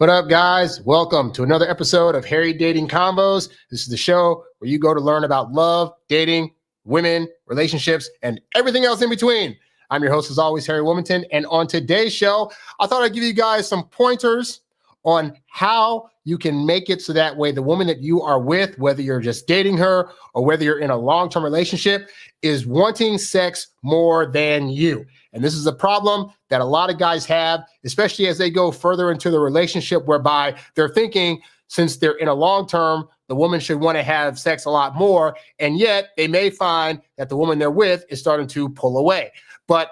What up, guys? Welcome to another episode of Harry Dating Convos. This is the show where you go to learn about love, dating, women, relationships, and everything else in between. I'm your host, as always, Harry Wilmington. And on today's show, I thought I'd give you guys some pointers on how you can make it so that way the woman that you are with, whether you're just dating her or whether you're in a long-term relationship, is wanting sex more than you. And this is a problem that a lot of guys have, especially as they go further into the relationship, whereby they're thinking, since they're in a long-term, the woman should want to have sex a lot more. And yet they may find that the woman they're with is starting to pull away. But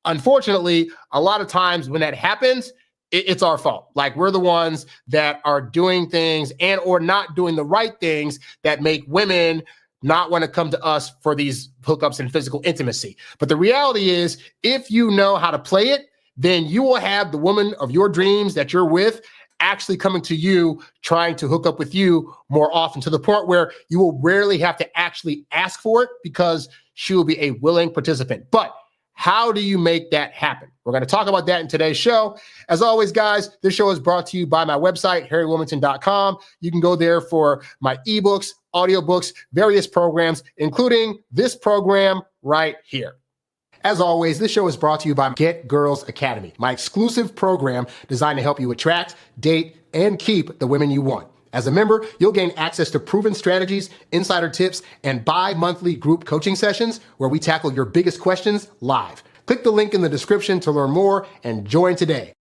unfortunately, a lot of times when that happens, it's our fault. Like, we're the ones that are doing things and or not doing the right things that make women not want to come to us for these hookups and physical intimacy. But the reality is, if you know how to play it, then you will have the woman of your dreams that you're with actually coming to you, trying to hook up with you more often, to the point where you will rarely have to actually ask for it because she will be a willing participant. But how do you make that happen? We're going to talk about that in today's show. As always, guys, this show is brought to you by my website, harrywilmington.com. You can go there for my ebooks, audiobooks, various programs, including this program right here. As always, this show is brought to you by Get Girls Academy, my exclusive program designed to help you attract, date, and keep the women you want. As a member, you'll gain access to proven strategies, insider tips, and bi-monthly group coaching sessions where we tackle your biggest questions live. Click the link in the description to learn more and join today.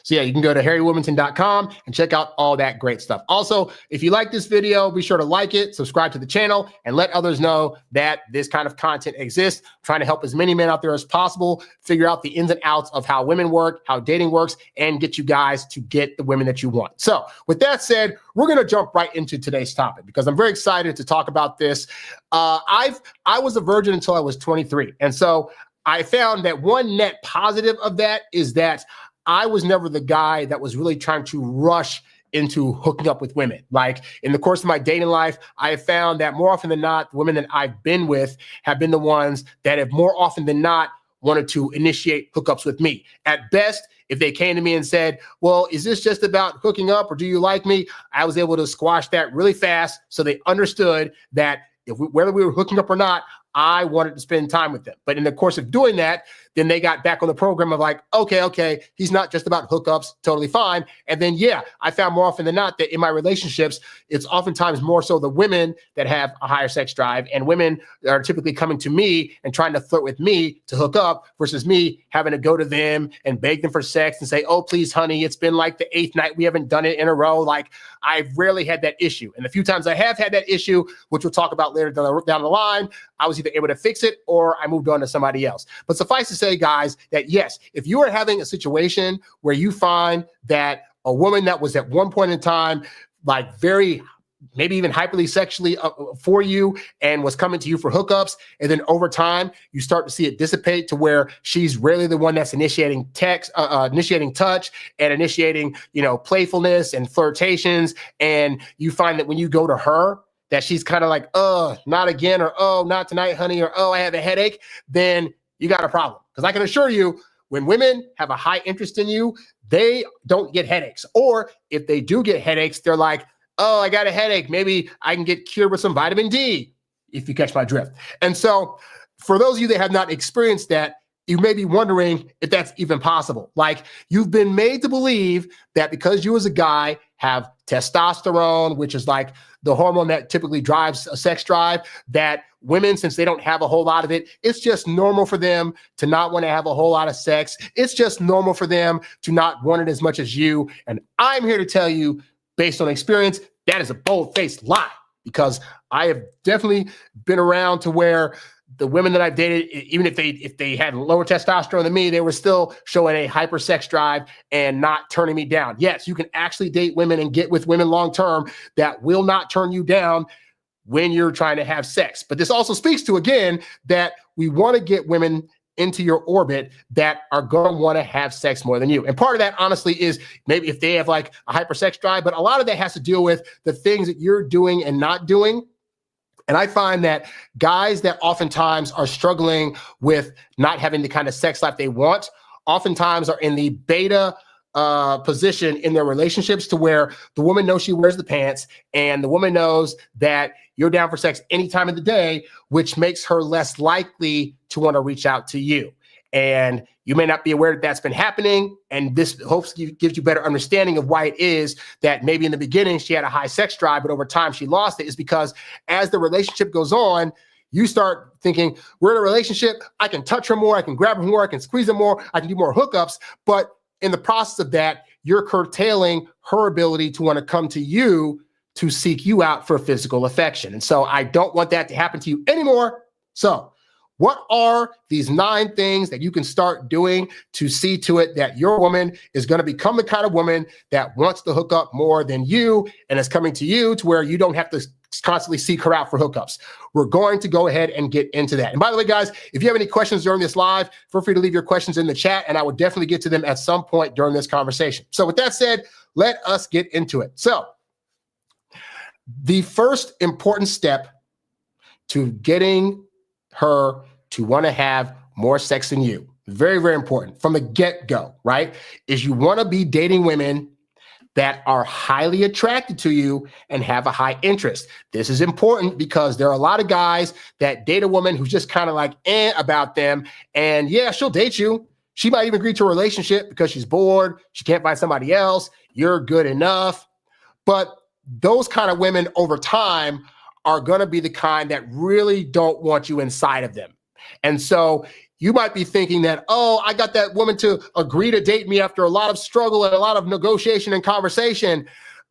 So yeah, you can go to harrywilmington.com and check out all that great stuff. Also, if you like this video, be sure to like it, subscribe to the channel, and let others know that this kind of content exists. I'm trying to help as many men out there as possible figure out the ins and outs of how women work, how dating works, and get you guys to get the women that you want. So with that said, we're going to jump right into today's topic because I'm very excited to talk about this. I was a virgin until I was 23. And so I found that one net positive of that is that I was never the guy that was really trying to rush into hooking up with women. Like, in the course of my dating life, I have found that more often than not, the women that I've been with have been the ones that have more often than not wanted to initiate hookups with me. At best, if they came to me and said, well, is this just about hooking up or do you like me? I was able to squash that really fast so they understood that whether we were hooking up or not, I wanted to spend time with them. But in the course of doing that, then they got back on the program of like, okay, he's not just about hookups, totally fine. And then, yeah, I found more often than not that in my relationships, it's oftentimes more so the women that have a higher sex drive, and women are typically coming to me and trying to flirt with me to hook up versus me having to go to them and beg them for sex and say, oh, please, honey, it's been like the 8th night. We haven't done it in a row. Like, I've rarely had that issue. And the few times I have had that issue, which we'll talk about later down the line, I was either able to fix it or I moved on to somebody else. But suffice to say, guys, that yes, if you are having a situation where you find that a woman that was at one point in time, like very, maybe even hyperly sexually for you and was coming to you for hookups, and then over time, you start to see it dissipate to where she's rarely the one that's initiating initiating touch and initiating, playfulness and flirtations. And you find that when you go to her, that she's kind of like, oh, not again, or oh, not tonight, honey, or oh, I have a headache, then you got a problem. Because I can assure you, when women have a high interest in you, they don't get headaches. Or if they do get headaches, they're like, oh, I got a headache. Maybe I can get cured with some vitamin D, if you catch my drift. And so for those of you that have not experienced that, you may be wondering if that's even possible. Like, you've been made to believe that because you as a guy have testosterone, which is like the hormone that typically drives a sex drive, that women, since they don't have a whole lot of it, it's just normal for them to not want to have a whole lot of sex. It's just normal for them to not want it as much as you. And I'm here to tell you, based on experience, that is a bold-faced lie, because I have definitely been around to where the women that I've dated, even if they had lower testosterone than me, they were still showing a hyper sex drive and not turning me down. Yes, you can actually date women and get with women long-term that will not turn you down when you're trying to have sex. But this also speaks to, again, that we want to get women into your orbit that are going to want to have sex more than you. And part of that, honestly, is maybe if they have like a hyper sex drive, but a lot of that has to deal with the things that you're doing and not doing. And I find that guys that oftentimes are struggling with not having the kind of sex life they want, oftentimes are in the beta position in their relationships to where the woman knows she wears the pants and the woman knows that you're down for sex any time of the day, which makes her less likely to want to reach out to you. And you may not be aware that that's been happening. And this hopefully gives you better understanding of why it is that maybe in the beginning she had a high sex drive, but over time she lost it, is because as the relationship goes on, you start thinking, we're in a relationship, I can touch her more, I can grab her more, I can squeeze her more, I can do more hookups. But in the process of that, you're curtailing her ability to want to come to you to seek you out for physical affection. And so I don't want that to happen to you anymore. So what are these 9 things that you can start doing to see to it that your woman is going to become the kind of woman that wants to hook up more than you and is coming to you to where you don't have to constantly seek her out for hookups? We're going to go ahead and get into that. And by the way, guys, if you have any questions during this live, feel free to leave your questions in the chat and I will definitely get to them at some point during this conversation. So with that said, let us get into it. So the first important step to getting her to want to have more sex than you, very, very important from the get-go, right, is you want to be dating women that are highly attracted to you and have a high interest. This is important because there are a lot of guys that date a woman who's just kind of like about them. And yeah, she'll date you. She might even agree to a relationship because she's bored. She can't find somebody else. You're good enough. But those kind of women over time are going to be the kind that really don't want you inside of them. And so you might be thinking that, oh, I got that woman to agree to date me after a lot of struggle and a lot of negotiation and conversation.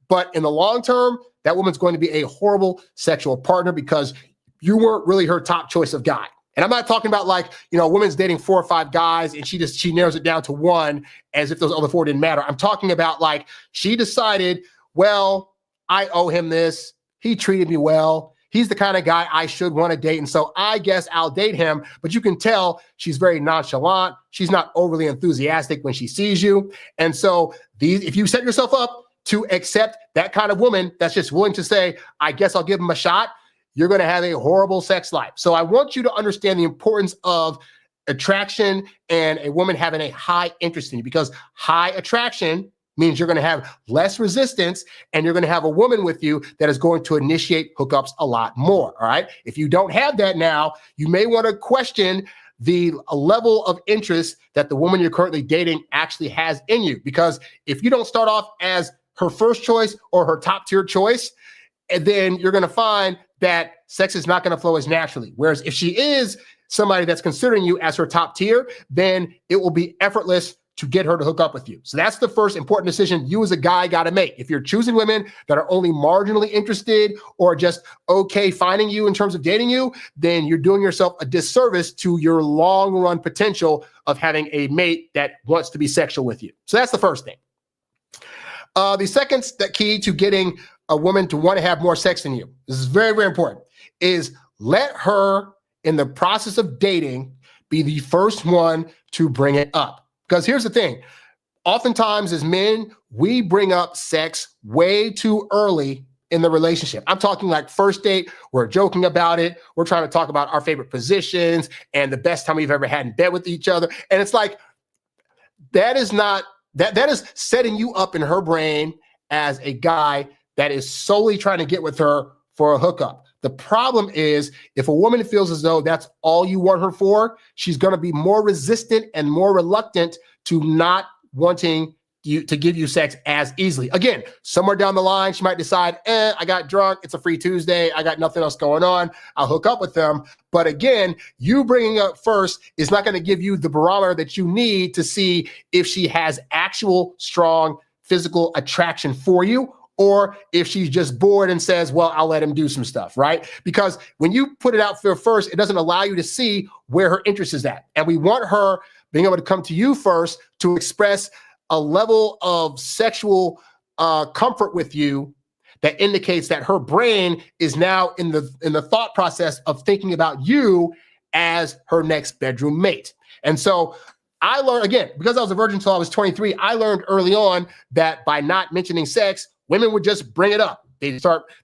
But in the long term, that woman's going to be a horrible sexual partner because you weren't really her top choice of guy. And I'm not talking about like, a woman's dating 4 or 5 guys and she narrows it down to one as if those other 4 didn't matter. I'm talking about like she decided, well, I owe him this. He treated me well. He's the kind of guy I should want to date. And so I guess I'll date him. But you can tell she's very nonchalant. She's not overly enthusiastic when she sees you. And so if you set yourself up to accept that kind of woman that's just willing to say, I guess I'll give him a shot, you're going to have a horrible sex life. So I want you to understand the importance of attraction and a woman having a high interest in you, because high attraction means you're going to have less resistance and you're going to have a woman with you that is going to initiate hookups a lot more. All right. If you don't have that now, you may want to question the level of interest that the woman you're currently dating actually has in you. Because if you don't start off as her first choice or her top tier choice, and then you're going to find that sex is not going to flow as naturally. Whereas if she is somebody that's considering you as her top tier, then it will be effortless to get her to hook up with you. So that's the first important decision you as a guy got to make. If you're choosing women that are only marginally interested or just okay finding you in terms of dating you, then you're doing yourself a disservice to your long run potential of having a mate that wants to be sexual with you. So that's the first thing. The second key to getting a woman to want to have more sex than you, this is very, very important, is let her in the process of dating be the first one to bring it up. Because here's the thing, oftentimes as men, we bring up sex way too early in the relationship. I'm talking like first date, we're joking about it. We're trying to talk about our favorite positions and the best time we've ever had in bed with each other. And it's like, that is setting you up in her brain as a guy that is solely trying to get with her for a hookup. The problem is if a woman feels as though that's all you want her for, she's going to be more resistant and more reluctant to not wanting you to give you sex as easily. Again, somewhere down the line, she might decide, I got drunk. It's a free Tuesday. I got nothing else going on. I'll hook up with them. But again, you bringing up first is not going to give you the barometer that you need to see if she has actual strong physical attraction for you, or if she's just bored and says, well, I'll let him do some stuff, right? Because when you put it out there first, it doesn't allow you to see where her interest is at. And we want her being able to come to you first to express a level of sexual comfort with you that indicates that her brain is now in the thought process of thinking about you as her next bedroom mate. And so I learned, again, because I was a virgin until I was 23, I learned early on that by not mentioning sex, women would just bring it up.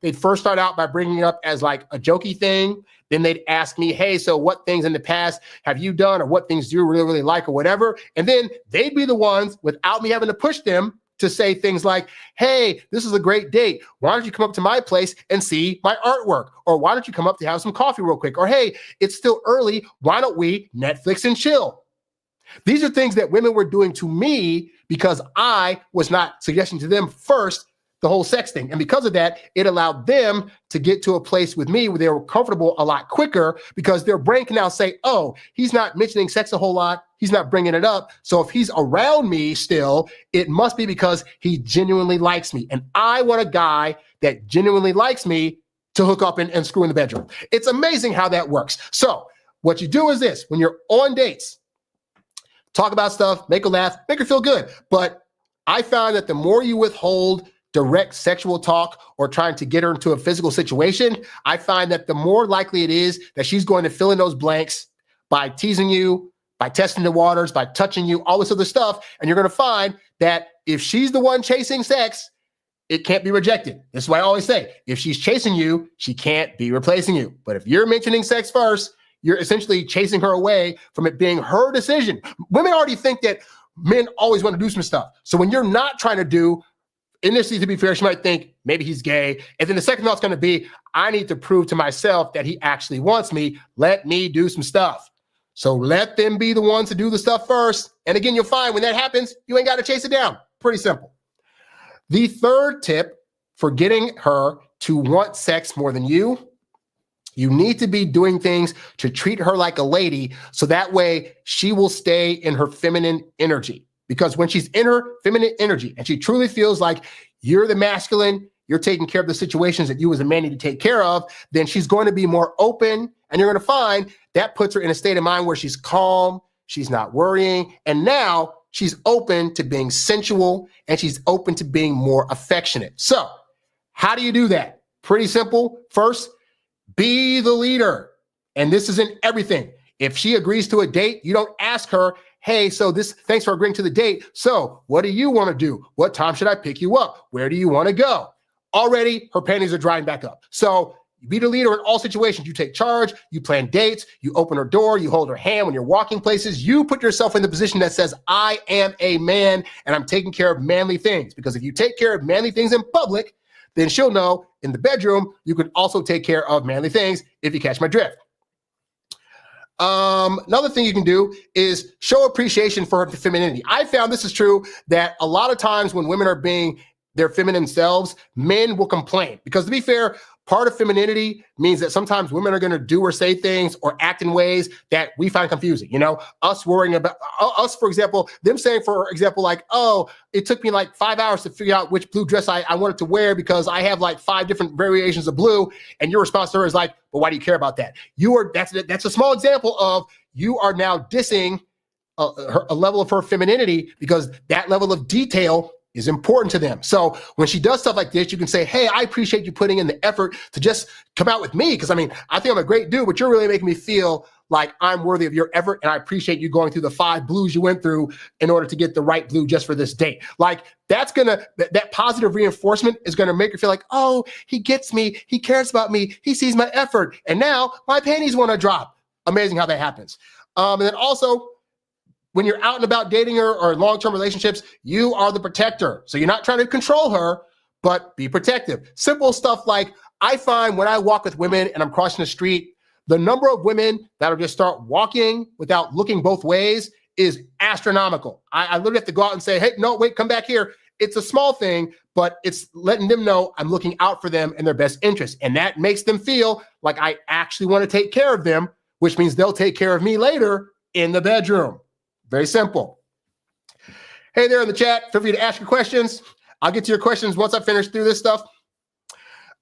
they'd first start out by bringing it up as like a jokey thing. Then they'd ask me, hey, so what things in the past have you done, or what things do you really, really like, or whatever. And then they'd be the ones, without me having to push them, to say things like, hey, this is a great date. Why don't you come up to my place and see my artwork? Or why don't you come up to have some coffee real quick? Or, hey, it's still early. Why don't we Netflix and chill? These are things that women were doing to me because I was not suggesting to them first the whole sex thing. And because of that, it allowed them to get to a place with me where they were comfortable a lot quicker, because their brain can now say, oh, he's not mentioning sex a whole lot. He's not bringing it up. So if he's around me still, it must be because he genuinely likes me. And I want a guy that genuinely likes me to hook up and screw in the bedroom. It's amazing how that works. So what you do is this: when you're on dates, talk about stuff, make her laugh, make her feel good. But I found that the more you withhold direct sexual talk or trying to get her into a physical situation, I find that the more likely it is that she's going to fill in those blanks by teasing you, by testing the waters, by touching you, all this other stuff. And you're going to find that if she's the one chasing sex, it can't be rejected. This is why I always say, if she's chasing you, she can't be replacing you. But if you're mentioning sex first, you're essentially chasing her away from it being her decision. Women already think that men always want to do some stuff. So when you're not trying to do, initially, to be fair, she might think maybe he's gay. And then the second thought's going to be, I need to prove to myself that he actually wants me. Let me do some stuff. So let them be the ones to do the stuff first. And again, you'll find when that happens, you ain't got to chase it down. Pretty simple. The third tip for getting her to want sex more than you need to be doing things to treat her like a lady, so that way she will stay in her feminine energy. Because when she's in her feminine energy and she truly feels like you're the masculine, you're taking care of the situations that you as a man need to take care of, then she's going to be more open, and you're going to find that puts her in a state of mind where she's calm, she's not worrying, and now she's open to being sensual, and she's open to being more affectionate. So how do you do that? Pretty simple. First, be the leader. And this is in everything. If she agrees to a date, you don't ask her, hey, so thanks for agreeing to the date. So what do you want to do? What time should I pick you up? Where do you want to go? Already her panties are drying back up. So you be the leader in all situations. You take charge, you plan dates, you open her door, you hold her hand when you're walking places. You put yourself in the position that says, I am a man and I'm taking care of manly things. Because if you take care of manly things in public, then she'll know in the bedroom, you can also take care of manly things, if you catch my drift. Another thing you can do is show appreciation for her femininity. I found this is true, that a lot of times when women are being their feminine selves, men will complain. Because to be fair, part of femininity means that sometimes women are going to do or say things or act in ways that we find confusing. You know, us worrying about us, for example, them saying, for example, like, oh, it took me like 5 hours to figure out which blue dress I wanted to wear because I have like 5 different variations of blue. And your response to her is like, well, why do you care about that? That's a small example of you are now dissing a level of her femininity, because that level of detail is important to them. So when she does stuff like this, you can say, hey, I appreciate you putting in the effort to just come out with me. Because I mean, I think I'm a great dude, but you're really making me feel like I'm worthy of your effort. And I appreciate you going through the 5 blues you went through in order to get the right blue just for this date. Like that positive reinforcement is going to make her feel like, oh, he gets me. He cares about me. He sees my effort. And now my panties want to drop. Amazing how that happens. And then also, when you're out and about dating her or long-term relationships, you are the protector. So you're not trying to control her, but be protective. Simple stuff like, I find when I walk with women and I'm crossing the street, the number of women that'll just start walking without looking both ways is astronomical. I literally have to go out and say, hey, no, wait, come back here. It's a small thing, but it's letting them know I'm looking out for them in their best interest. And that makes them feel like I actually want to take care of them, which means they'll take care of me later in the bedroom. Very simple. Hey there in the chat, feel free to ask your questions. I'll get to your questions once I finish through this stuff.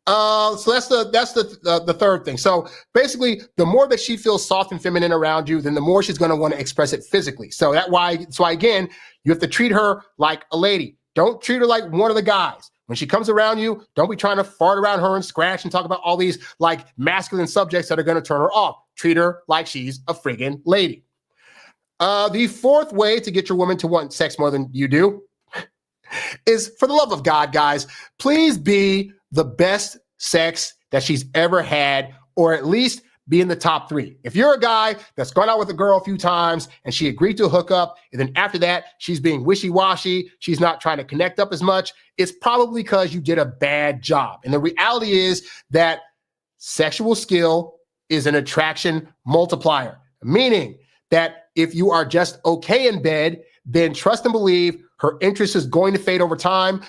So that's the third thing. So basically, the more that she feels soft and feminine around you, then the more she's going to want to express it physically. So that's why again, you have to treat her like a lady. Don't treat her like one of the guys. When she comes around you, don't be trying to fart around her and scratch and talk about all these like masculine subjects that are going to turn her off. Treat her like she's a friggin' lady. The fourth way to get your woman to want sex more than you do is, for the love of God, guys, please be the best sex that she's ever had, or at least be in the top 3. If you're a guy that's gone out with a girl a few times and she agreed to hook up, and then after that, she's being wishy-washy, she's not trying to connect up as much, it's probably because you did a bad job. And the reality is that sexual skill is an attraction multiplier, meaning that if you are just okay in bed, then trust and believe her interest is going to fade over time.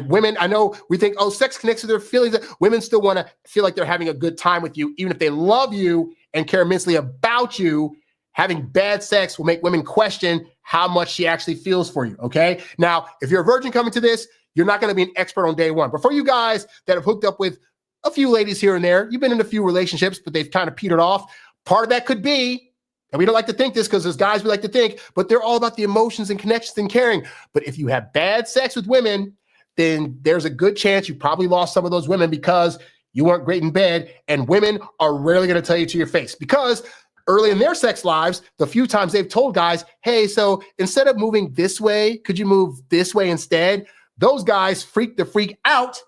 Women, I know we think, oh, sex connects to their feelings. Women still want to feel like they're having a good time with you, even if they love you and care immensely about you. Having bad sex will make women question how much she actually feels for you, okay? Now, if you're a virgin coming to this, you're not going to be an expert on day one. But for you guys that have hooked up with a few ladies here and there, you've been in a few relationships, but they've kind of petered off. Part of that could be, and we don't like to think this because as guys, we like to think, but they're all about the emotions and connections and caring. But if you have bad sex with women, then there's a good chance you probably lost some of those women because you weren't great in bed. And women are rarely going to tell you to your face because early in their sex lives, the few times they've told guys, hey, so instead of moving this way, could you move this way instead? Those guys freak the freak out.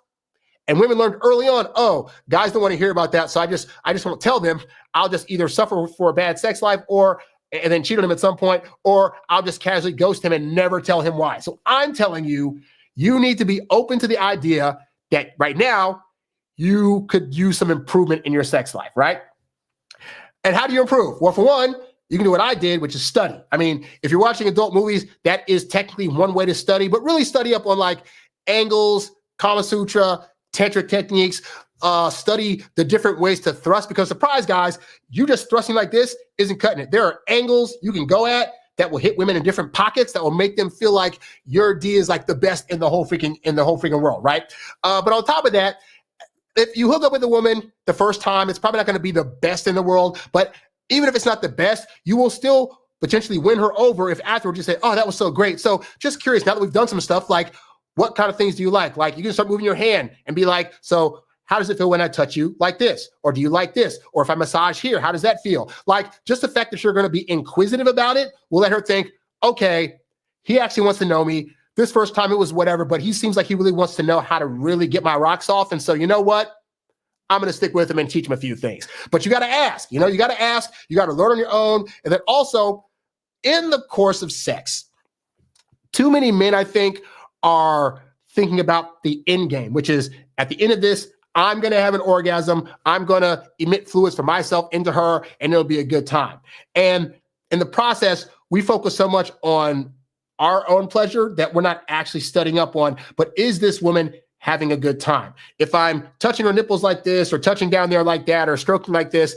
And women learned early on, oh, guys don't want to hear about that. So I just won't tell them. I'll just either suffer for a bad sex life and then cheat on him at some point, or I'll just casually ghost him and never tell him why. So I'm telling you, you need to be open to the idea that right now you could use some improvement in your sex life, right? And how do you improve? Well, for one, you can do what I did, which is study. I mean, if you're watching adult movies, that is technically one way to study, but really study up on like angles, Kama Sutra, tantric techniques, study the different ways to thrust, because surprise guys, you just thrusting like this isn't cutting it. There are angles you can go at that will hit women in different pockets that will make them feel like your D is like the best in the whole freaking world, right? But on top of that, if you hook up with a woman the first time, it's probably not going to be the best in the world, but even if it's not the best, you will still potentially win her over if afterwards you say, oh, that was so great. So just curious, now that we've done some stuff, like what kind of things do you like? Like you can start moving your hand and be like, so how does it feel when I touch you like this? Or do you like this? Or if I massage here, how does that feel? Like just the fact that you're going to be inquisitive about it will let her think, okay, he actually wants to know me. This first time it was whatever, but he seems like he really wants to know how to really get my rocks off. And so you know what? I'm going to stick with him and teach him a few things. But you got to ask, you got to ask, you got to learn on your own. And then also in the course of sex, too many men, I think, are thinking about the end game, which is at the end of this, I'm going to have an orgasm. I'm going to emit fluids from myself into her, and it'll be a good time. And in the process, we focus so much on our own pleasure that we're not actually studying up on, but is this woman having a good time? If I'm touching her nipples like this, or touching down there like that, or stroking like this,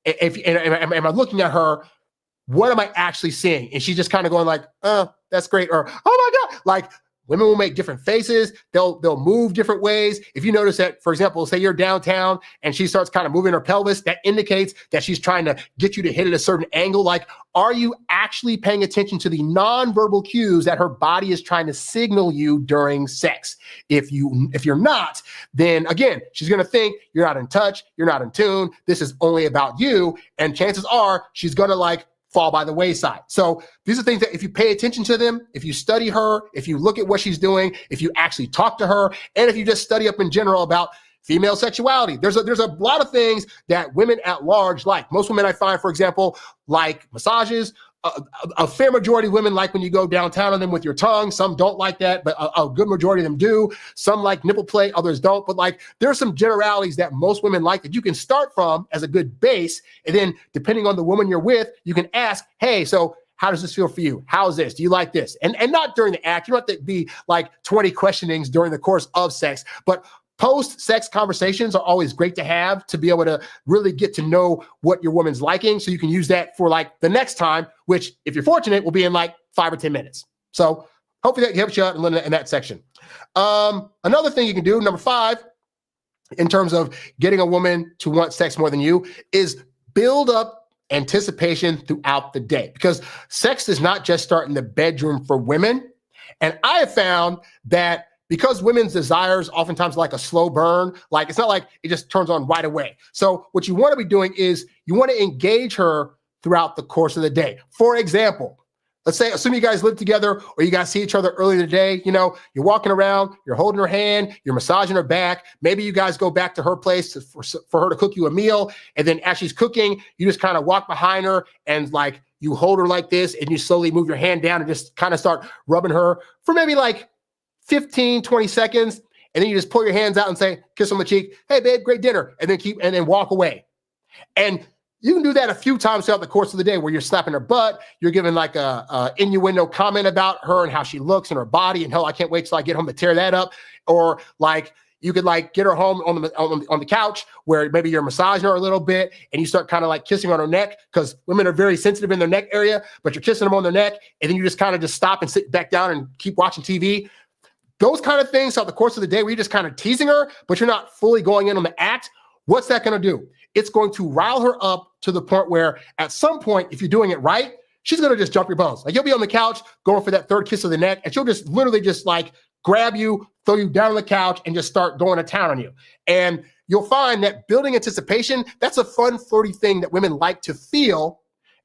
am I looking at her, what am I actually seeing? And she's just kind of going like, that's great. Or, oh my God, like women will make different faces. They'll move different ways. If you notice that, for example, say you're downtown and she starts kind of moving her pelvis, that indicates that she's trying to get you to hit at a certain angle. Like, are you actually paying attention to the nonverbal cues that her body is trying to signal you during sex? If you're not, then again, she's going to think you're not in touch, you're not in tune. This is only about you. And chances are she's going to like fall by the wayside. So these are things that if you pay attention to them, if you study her, if you look at what she's doing, if you actually talk to her, and if you just study up in general about female sexuality, there's a lot of things that women at large like. Most women I find, for example, like massages. A fair majority of women like when you go downtown on them with your tongue. Some don't like that, but a good majority of them do. Some like nipple play, others don't. But like there are some generalities that most women like that you can start from as a good base. And then depending on the woman you're with, you can ask, hey, so how does this feel for you? How's this? Do you like this? And not during the act. You don't have to be like 20 questionings during the course of sex, but post-sex conversations are always great to have, to be able to really get to know what your woman's liking. So you can use that for like the next time, which if you're fortunate will be in like 5 or 10 minutes. So hopefully that helps you out in that section. Another thing you can do, number 5, in terms of getting a woman to want sex more than you, is build up anticipation throughout the day, because sex does not just start in the bedroom for women. And I have found that because women's desires oftentimes like a slow burn, like it's not like it just turns on right away. So what you want to be doing is you want to engage her throughout the course of the day. For example, let's say, assume you guys live together or you guys see each other early in the day, you know, you're walking around, you're holding her hand, you're massaging her back. Maybe you guys go back to her place for her to cook you a meal. And then as she's cooking, you just kind of walk behind her and like you hold her like this and you slowly move your hand down and just kind of start rubbing her for maybe like 15, 20 seconds. And then you just pull your hands out and say, kiss on the cheek. Hey, babe, great dinner. And then walk away. And you can do that a few times throughout the course of the day where you're slapping her butt. You're giving like a innuendo comment about her and how she looks and her body. And hell, I can't wait till I get home to tear that up. Or like you could like get her home on the couch where maybe you're massaging her a little bit and you start kind of like kissing on her neck because women are very sensitive in their neck area, but you're kissing them on their neck. And then you just kind of just stop and sit back down and keep watching TV. Those kind of things throughout the course of the day where you're just kind of teasing her, but you're not fully going in on the act. What's that going to do? It's going to rile her up to the point where at some point, if you're doing it right, she's going to just jump your bones. Like you'll be on the couch going for that third kiss of the neck and she'll just literally just like grab you, throw you down on the couch and just start going to town on you. And you'll find that building anticipation, that's a fun, flirty thing that women like to feel.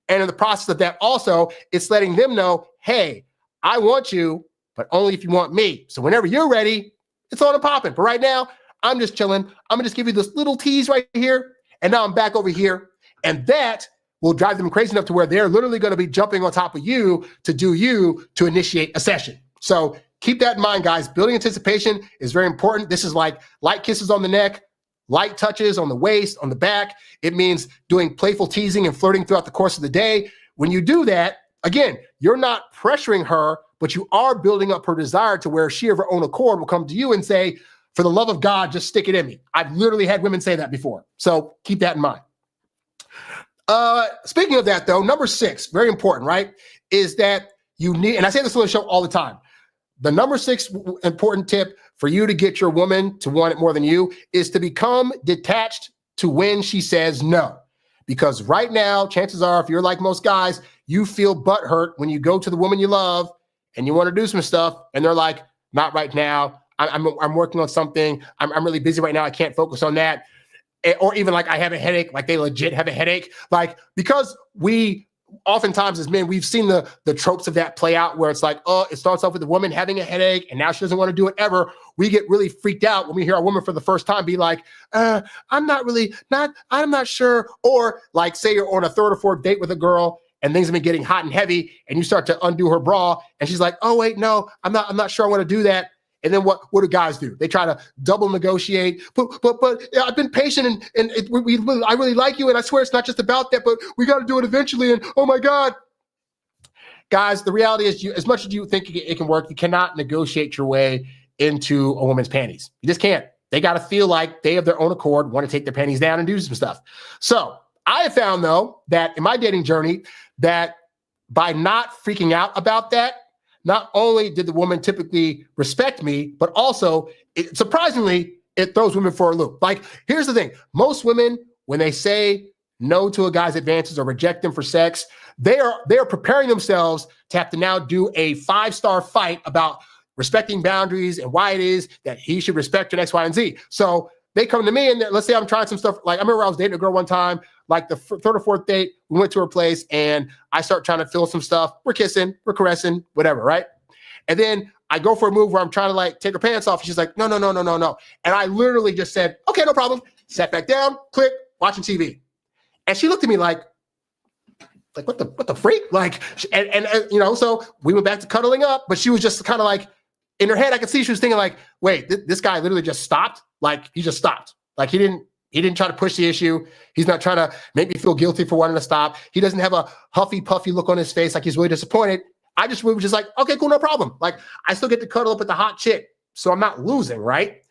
And in the process of that also, it's letting them know, hey, I want you, but only if you want me. So whenever you're ready, it's on and popping. But right now, I'm just chilling. I'm gonna just give you this little tease right here. And now I'm back over here. And that will drive them crazy enough to where they're literally going to be jumping on top of you to initiate a session. So keep that in mind, guys. Building anticipation is very important. This is like light kisses on the neck, light touches on the waist, on the back. It means doing playful teasing and flirting throughout the course of the day. When you do that, again, you're not pressuring her, but you are building up her desire to where she of her own accord will come to you and say, for the love of God, just stick it in me. I've literally had women say that before. So keep that in mind. Speaking of that, though, number 6, very important, right, is that you need, and I say this on the show all the time, the number 6 important tip for you to get your woman to want it more than you is to become detached to when she says no. Because right now, chances are, if you're like most guys, you feel butthurt when you go to the woman you love and you want to do some stuff, and they're like, not right now. I'm working on something. I'm really busy right now. I can't focus on that. Or even like I have a headache, like they legit have a headache. Like, because we oftentimes as men, we've seen the tropes of that play out where it's like, oh, it starts off with the woman having a headache and now she doesn't want to do it ever. We get really freaked out when we hear a woman for the first time be like, I'm not sure. Or like say you're on a 3rd or 4th date with a girl and things have been getting hot and heavy and you start to undo her bra and she's like, oh wait, no, I'm not sure I want to do that. And then what do guys do? They try to double negotiate. But I've been patient and I really like you. And I swear it's not just about that, but we got to do it eventually. And oh my God. Guys, the reality is as much as you think it can work, you cannot negotiate your way into a woman's panties. You just can't. They got to feel like they of their own accord want to take their panties down and do some stuff. So I have found though, that in my dating journey, that by not freaking out about that, not only did the woman typically respect me, but also, surprisingly, it throws women for a loop. Like, here's the thing. Most women, when they say no to a guy's advances or reject them for sex, they are preparing themselves to have to now do a 5-star fight about respecting boundaries and why it is that he should respect your X, Y, and Z. So they come to me and let's say I'm trying some stuff. Like I remember I was dating a girl one time, like the 3rd or 4th date, we went to her place and I start trying to feel some stuff. We're kissing, we're caressing, whatever, right? And then I go for a move where I'm trying to like take her pants off. And she's like, no. And I literally just said, okay, no problem. Sat back down, click, watching TV. And she looked at me like what the freak? Like, and you know, so we went back to cuddling up, but she was just kind of like, in her head, I could see she was thinking like, wait, this guy literally just stopped. Like he just stopped. Like he didn't try to push the issue. He's not trying to make me feel guilty for wanting to stop. He doesn't have a huffy puffy look on his face like he's really disappointed. I just was just like, okay, cool, no problem. Like I still get to cuddle up with the hot chick, so I'm not losing, right?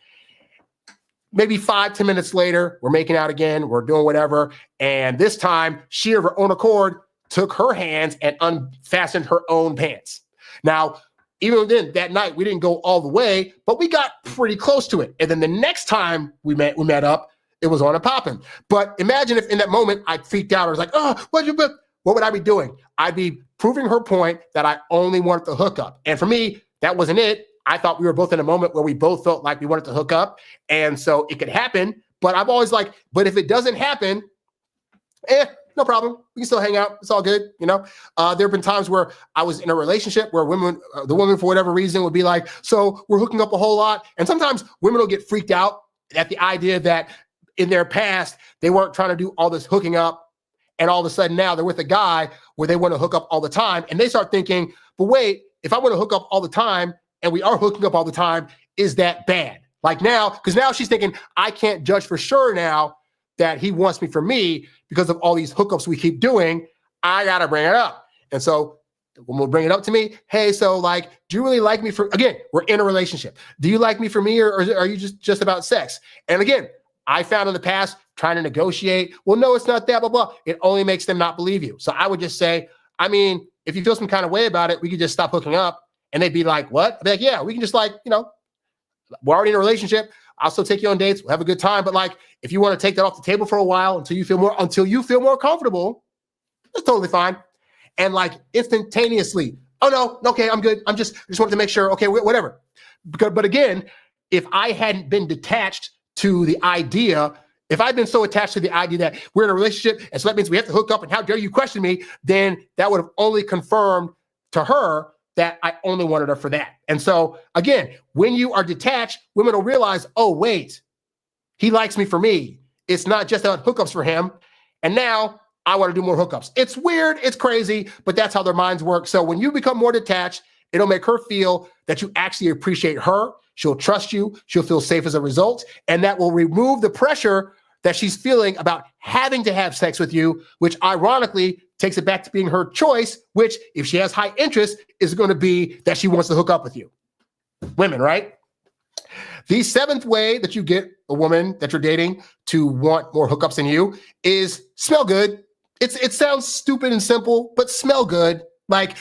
Maybe 5-10 minutes later, we're making out again, we're doing whatever, and this time she of her own accord took her hands and unfastened her own pants. Now, even then, that night we didn't go all the way, but we got pretty close to it. And then the next time we met up, it was on and popping. But imagine if in that moment I freaked out or was like, oh, what would I be doing? I'd be proving her point that I only wanted to hook up. And for me, that wasn't it. I thought we were both in a moment where we both felt like we wanted to hook up. And so it could happen. But I've always like, but if it doesn't happen, no problem. We can still hang out. It's all good. There have been times where I was in a relationship where the woman, for whatever reason, would be like, so we're hooking up a whole lot. And sometimes women will get freaked out at the idea that in their past, they weren't trying to do all this hooking up. And all of a sudden now they're with a guy where they want to hook up all the time. And they start thinking, but wait, if I want to hook up all the time and we are hooking up all the time, is that bad? Like now, because now she's thinking, I can't judge for sure now that he wants me for me because of all these hookups we keep doing. I got to bring it up. And so when we'll bring it up to me, hey, so like, do you really like me for, again, we're in a relationship. Do you like me for me or are you just about sex? And again, I found in the past trying to negotiate, well, no, it's not that, blah, blah. It only makes them not believe you. So I would just say, I mean, if you feel some kind of way about it, we could just stop hooking up. And they'd be like, what? I'd be like, yeah, we can just like, we're already in a relationship. I'll still take you on dates. We'll have a good time. But like, if you want to take that off the table for a while until you feel more comfortable, that's totally fine. And like instantaneously, oh no, okay, I'm good. I just wanted to make sure. Okay, whatever. But again, if I hadn't been detached to the idea, if I'd been so attached to the idea that we're in a relationship, and so that means we have to hook up and how dare you question me, then that would have only confirmed to her that I only wanted her for that. And so again, when you are detached, women will realize, oh, wait, he likes me for me. It's not just about hookups for him. And now I want to do more hookups. It's weird. It's crazy, but that's how their minds work. So when you become more detached, it'll make her feel that you actually appreciate her. She'll trust you. She'll feel safe as a result. And that will remove the pressure that she's feeling about having to have sex with you, which ironically takes it back to being her choice, which if she has high interest is going to be that she wants to hook up with you. Women, right? The seventh way that you get a woman that you're dating to want more hookups than you is smell good. It sounds stupid and simple, but smell good. Like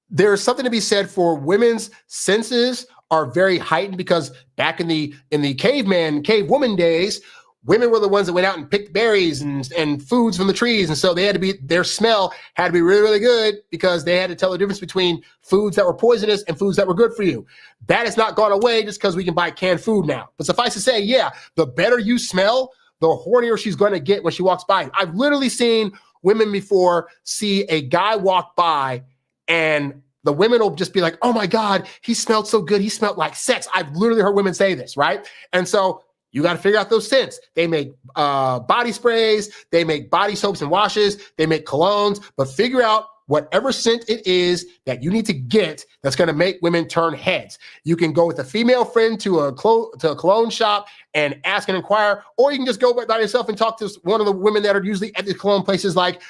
there's something to be said for women's senses are very heightened because back in the cavewoman days, women were the ones that went out and picked berries and foods from the trees. And so their smell had to be really, really good because they had to tell the difference between foods that were poisonous and foods that were good for you. That has not gone away just because we can buy canned food now. But suffice to say, yeah, the better you smell, the hornier she's going to get when she walks by. I've literally seen women before see a guy walk by and the women will just be like, oh my God, he smelled so good. He smelled like sex. I've literally heard women say this, right? And so you got to figure out those scents. They make body sprays, they make body soaps and washes, they make colognes, but figure out whatever scent it is that you need to get that's going to make women turn heads. You can go with a female friend to a cologne shop and ask and inquire, or you can just go by yourself and talk to one of the women that are usually at the cologne places like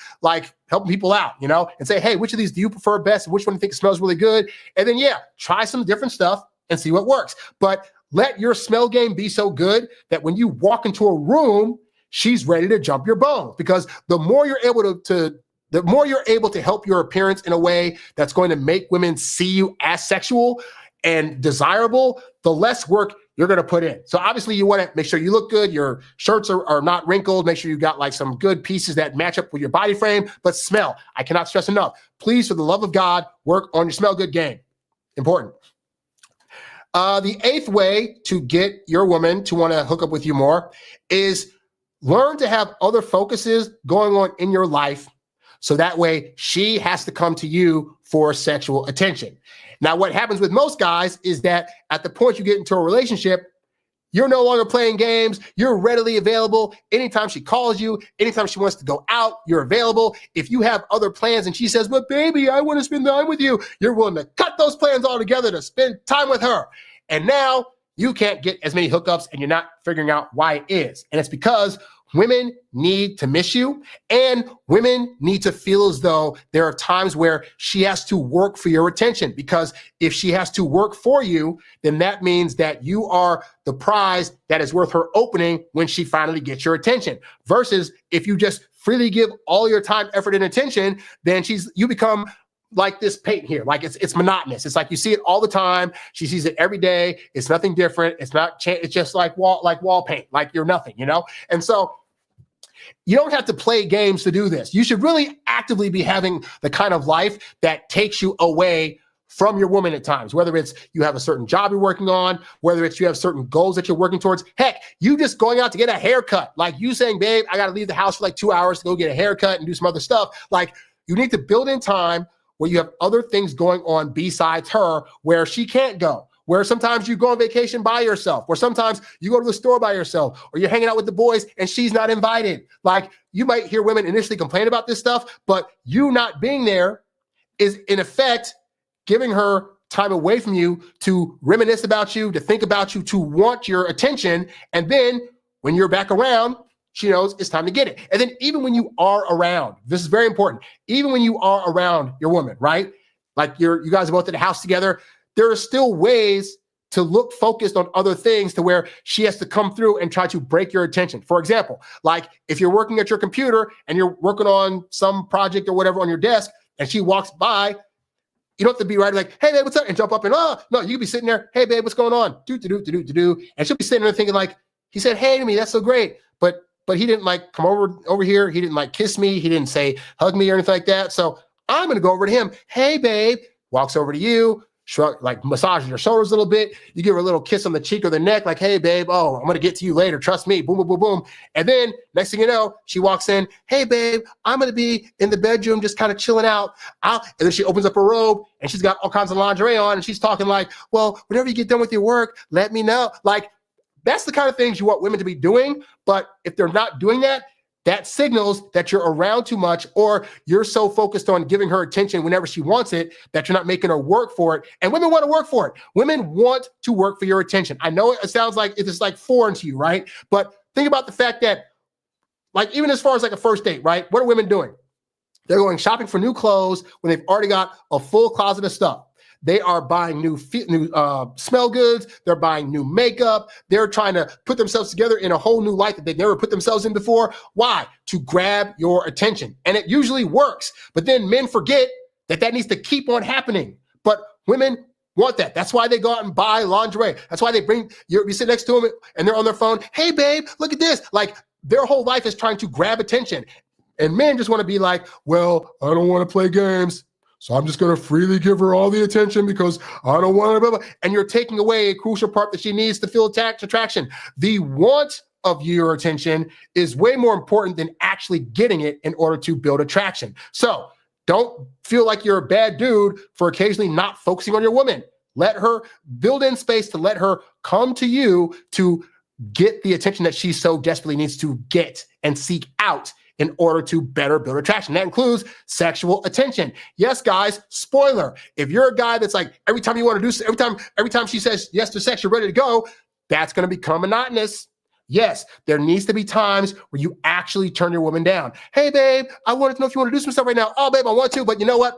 helping people out, and say, hey, which of these do you prefer best? Which one do you think smells really good? And then, try some different stuff and see what works. But let your smell game be so good that when you walk into a room, she's ready to jump your bones, because the more you're able to help your appearance in a way that's going to make women see you as sexual and desirable, the less work you're going to put in. So obviously you want to make sure you look good. Your shirts are not wrinkled. Make sure you got like some good pieces that match up with your body frame, but smell. I cannot stress enough. Please, for the love of God, work on your smell good game. Important. The eighth way to get your woman to want to hook up with you more is learn to have other focuses going on in your life. So that way she has to come to you for sexual attention. Now, what happens with most guys is that at the point you get into a relationship, you're no longer playing games. You're readily available. Anytime she calls you, anytime she wants to go out, you're available. If you have other plans and she says, but baby, I want to spend time with you, you're willing to cut those plans all together to spend time with her. And now you can't get as many hookups and you're not figuring out why it is. And it's because women need to miss you, and women need to feel as though there are times where she has to work for your attention, because if she has to work for you, then that means that you are the prize that is worth her opening when she finally gets your attention. Versus if you just freely give all your time, effort, and attention, then you become like this paint here. Like it's monotonous. It's like you see it all the time. She sees it every day. It's nothing different. It's just like wall paint, like you're nothing, And so you don't have to play games to do this. You should really actively be having the kind of life that takes you away from your woman at times, whether it's you have a certain job you're working on, whether it's you have certain goals that you're working towards. Heck, you just going out to get a haircut, like you saying, babe, I got to leave the house for like 2 hours to go get a haircut and do some other stuff. Like, you need to build in time where you have other things going on besides her, where she can't go, where sometimes you go on vacation by yourself, where sometimes you go to the store by yourself, or you're hanging out with the boys and she's not invited. Like, you might hear women initially complain about this stuff, but you not being there is in effect giving her time away from you to reminisce about you, to think about you, to want your attention. And then when you're back around, she knows it's time to get it. And then even when you are around, this is very important, even when you are around your woman, right? Like you guys are both at the house together, there are still ways to look focused on other things to where she has to come through and try to break your attention. For example, like if you're working at your computer and you're working on some project or whatever on your desk and she walks by, you don't have to be right like, hey, babe, what's up? And jump up and, oh, no, you can be sitting there, hey, babe, what's going on? Do. And she'll be sitting there thinking like, he said, hey to me, that's so great. But he didn't like come over here. He didn't like kiss me. He didn't say hug me or anything like that. So I'm going to go over to him. Hey, babe, walks over to you, shrug, like massages your shoulders a little bit. You give her a little kiss on the cheek or the neck, like, hey, babe, oh, I'm going to get to you later. Trust me. Boom, boom, boom, boom. And then next thing you know, she walks in. Hey, babe, I'm going to be in the bedroom just kind of chilling out. And then she opens up her robe and she's got all kinds of lingerie on. And she's talking like, well, whenever you get done with your work, let me know. Like, that's the kind of things you want women to be doing. But if they're not doing that, that signals that you're around too much, or you're so focused on giving her attention whenever she wants it that you're not making her work for it. And women want to work for it. Women want to work for your attention. I know it sounds like it's like foreign to you, right? But think about the fact that, like, even as far as like a first date, right? What are women doing? They're going shopping for new clothes when they've already got a full closet of stuff. They are buying new smell goods. They're buying new makeup. They're trying to put themselves together in a whole new light that they've never put themselves in before. Why? To grab your attention. And it usually works. But then men forget that needs to keep on happening. But women want that. That's why they go out and buy lingerie. That's why they you sit next to them and they're on their phone. Hey, babe, look at this. Like, their whole life is trying to grab attention. And men just want to be like, well, I don't want to play games, so I'm just going to freely give her all the attention because I don't want to, blah, blah. And you're taking away a crucial part that she needs to feel attraction. The want of your attention is way more important than actually getting it in order to build attraction. So don't feel like you're a bad dude for occasionally not focusing on your woman. Let her build in space to let her come to you to get the attention that she so desperately needs to get and seek out in order to better build attraction. That includes sexual attention. Yes, guys, spoiler. If you're a guy that's like, every time you want to do, every time she says yes to sex, you're ready to go, that's going to become monotonous. Yes, there needs to be times where you actually turn your woman down. Hey, babe, I wanted to know if you want to do some stuff right now. Oh, babe, I want to, but you know what?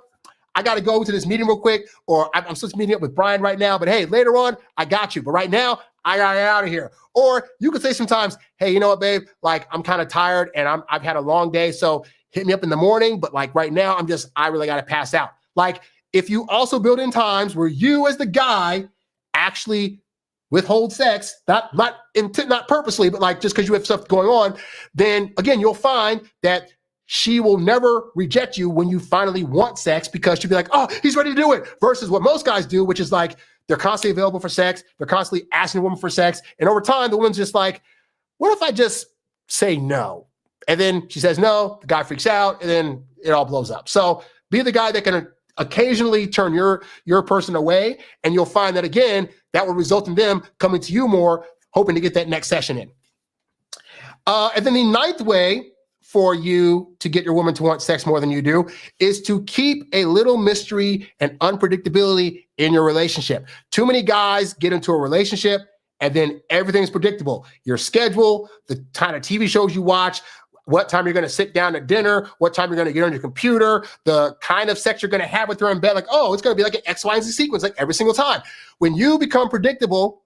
I got to go to this meeting real quick, or I'm supposed to meeting up with Brian right now, but hey, later on, I got you. But right now, I got to get out of here. Or you could say sometimes, hey, you know what, babe? Like, I'm kind of tired and I've had a long day, so hit me up in the morning. But like right now, I really got to pass out. Like, if you also build in times where you as the guy actually withhold sex, not purposely, but like just because you have stuff going on, then again, you'll find that she will never reject you when you finally want sex, because she'll be like, oh, he's ready to do it. Versus what most guys do, which is like, they're constantly available for sex. They're constantly asking a woman for sex. And over time, the woman's just like, what if I just say no? And then she says no, the guy freaks out, and then it all blows up. So be the guy that can occasionally turn your person away. And you'll find that, again, that will result in them coming to you more, hoping to get that next session in. And then the ninth way for you to get your woman to want sex more than you do is to keep a little mystery and unpredictability in your relationship. Too many guys get into a relationship and then everything's predictable. Your schedule, the kind of TV shows you watch, what time you're going to sit down at dinner, what time you're going to get on your computer, the kind of sex you're going to have with her in bed. Like, oh, it's going to be like an X, Y, and Z sequence, like every single time. When you become predictable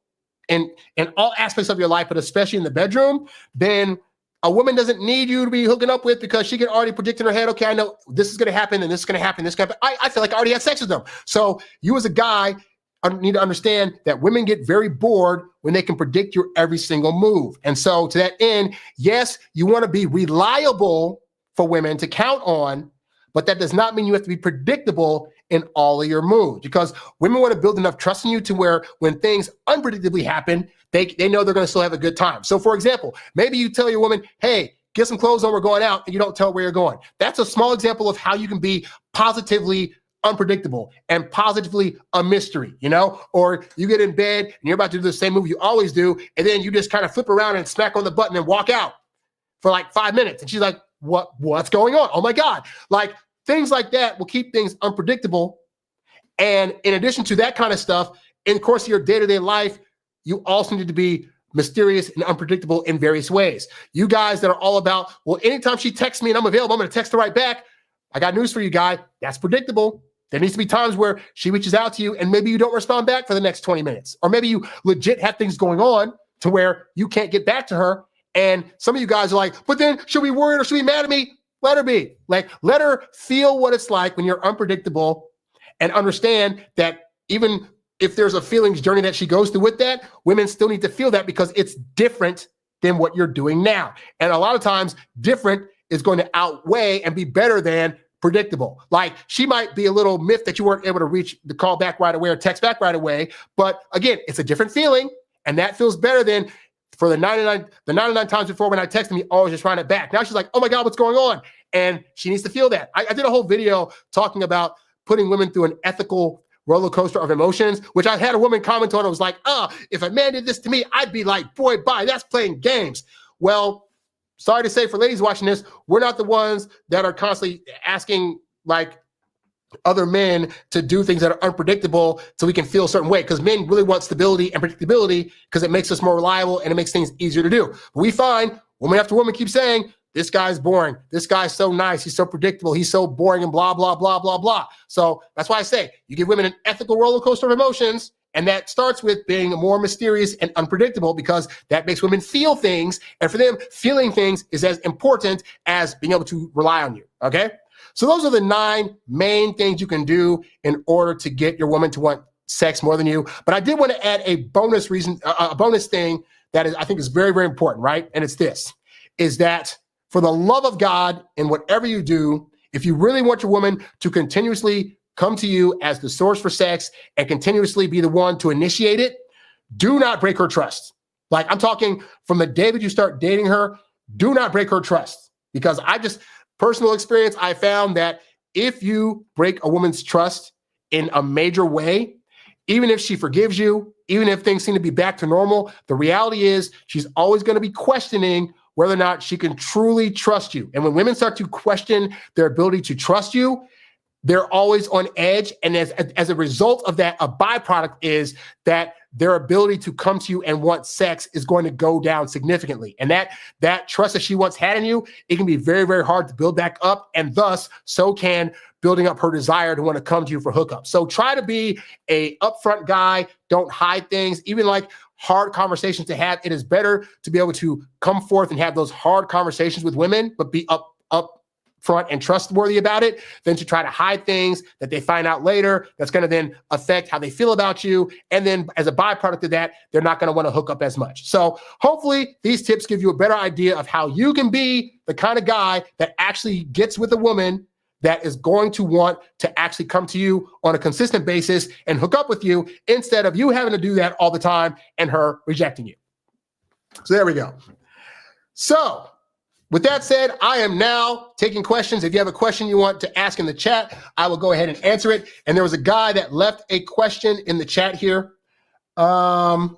in all aspects of your life, but especially in the bedroom, then a woman doesn't need you to be hooking up with, because she can already predict in her head, okay, I know this is going to happen and this is going to happen. This is going to happen. I feel like I already had sex with them. So you as a guy need to understand that women get very bored when they can predict your every single move. And so to that end, yes, you want to be reliable for women to count on, but that does not mean you have to be predictable in all of your moves, because women want to build enough trust in you to where when things unpredictably happen, they know they're going to still have a good time. So for example, maybe you tell your woman, hey, get some clothes on, we're going out, and you don't tell her where you're going. That's a small example of how you can be positively unpredictable and positively a mystery, or you get in bed and you're about to do the same move you always do, and then you just kind of flip around and smack on the button and walk out for like 5 minutes. And she's like, what's going on? Oh my God. Like things like that will keep things unpredictable. And in addition to that kind of stuff, in the course of your day-to-day life, you also need to be mysterious and unpredictable in various ways. You guys that are all about, well, anytime she texts me and I'm available, I'm going to text her right back. I got news for you, guy. That's predictable. There needs to be times where she reaches out to you and maybe you don't respond back for the next 20 minutes. Or maybe you legit have things going on to where you can't get back to her. And some of you guys are like, but then should we worry or should we be mad at me? Let her be. Like, let her feel what it's like when you're unpredictable and understand that even if there's a feelings journey that she goes through with that, women still need to feel that because it's different than what you're doing now. And a lot of times different is going to outweigh and be better than predictable. Like she might be a little miffed that you weren't able to reach the call back right away or text back right away. But again, it's a different feeling and that feels better than for the 99 times before when I texted me, always just trying it back. Now she's like, oh my God, what's going on? And she needs to feel that. I did a whole video talking about putting women through an ethical roller coaster of emotions, which I had a woman comment on. It was like, if a man did this to me, I'd be like, boy, bye, that's playing games. Well, sorry to say for ladies watching this, we're not the ones that are constantly asking like other men to do things that are unpredictable so we can feel a certain way, because men really want stability and predictability because it makes us more reliable and it makes things easier to do. But we find woman after woman keeps saying, this guy's boring. This guy's so nice. He's so predictable. He's so boring and blah, blah, blah, blah, blah. So that's why I say you give women an ethical roller coaster of emotions. And that starts with being more mysterious and unpredictable because that makes women feel things. And for them, feeling things is as important as being able to rely on you. Okay? So those are the 9 main things you can do in order to get your woman to want sex more than you. But I did want to add a bonus reason, a bonus thing that is, I think is very, very important, right? And it's this, is that for the love of God in whatever you do, if you really want your woman to continuously come to you as the source for sex and continuously be the one to initiate it, do not break her trust. Like I'm talking from the day that you start dating her, do not break her trust. Because personal experience, I found that if you break a woman's trust in a major way, even if she forgives you, even if things seem to be back to normal, the reality is she's always going to be questioning whether or not she can truly trust you. And when women start to question their ability to trust you, they're always on edge. And as a result of that, a byproduct is that their ability to come to you and want sex is going to go down significantly. And that trust that she once had in you, it can be very, very hard to build back up. And thus, so can building up her desire to want to come to you for hookups. So try to be a upfront guy. Don't hide things, even like hard conversations to have. It is better to be able to come forth and have those hard conversations with women, but be up front and trustworthy about it than to try to hide things that they find out later that's going to then affect how they feel about you. And then as a byproduct of that, they're not going to want to hook up as much. So hopefully these tips give you a better idea of how you can be the kind of guy that actually gets with a woman that is going to want to actually come to you on a consistent basis and hook up with you instead of you having to do that all the time and her rejecting you. So there we go. So with that said, I am now taking questions. If you have a question you want to ask in the chat, I will go ahead and answer it. And there was a guy that left a question in the chat here. And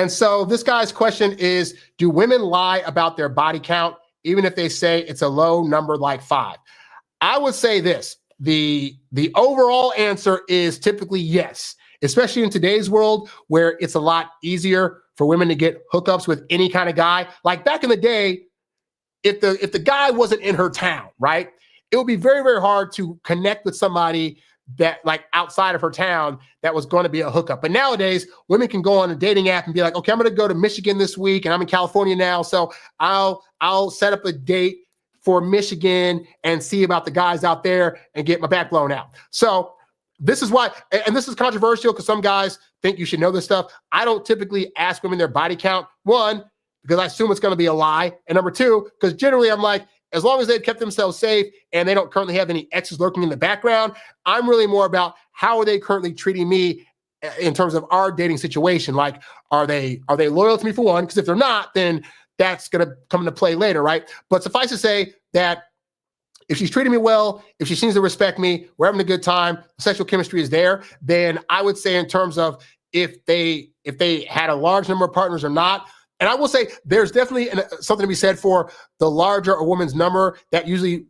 so this guy's question is, do women lie about their body count, even if they say it's a low number like 5? I would say this, the overall answer is typically yes, especially in today's world where it's a lot easier for women to get hookups with any kind of guy. Like back in the day, if the guy wasn't in her town, right, it would be very, very hard to connect with somebody that like outside of her town that was going to be a hookup. But nowadays, women can go on a dating app and be like, okay, I'm going to go to Michigan this week and I'm in California now. So I'll set up a date for Michigan and see about the guys out there and get my back blown out. So this is why, and this is controversial because some guys think you should know this stuff. I don't typically ask women their body count. 1, because I assume it's going to be a lie. And number 2, because generally I'm like, as long as they've kept themselves safe and they don't currently have any exes lurking in the background, I'm really more about how are they currently treating me in terms of our dating situation. Like, are they loyal to me, for one? Because if they're not, then that's going to come into play later, right? But suffice to say that if she's treating me well, if she seems to respect me, we're having a good time, sexual chemistry is there, then I would say in terms of if they had a large number of partners or not. And I will say there's definitely something to be said for the larger a woman's number. That usually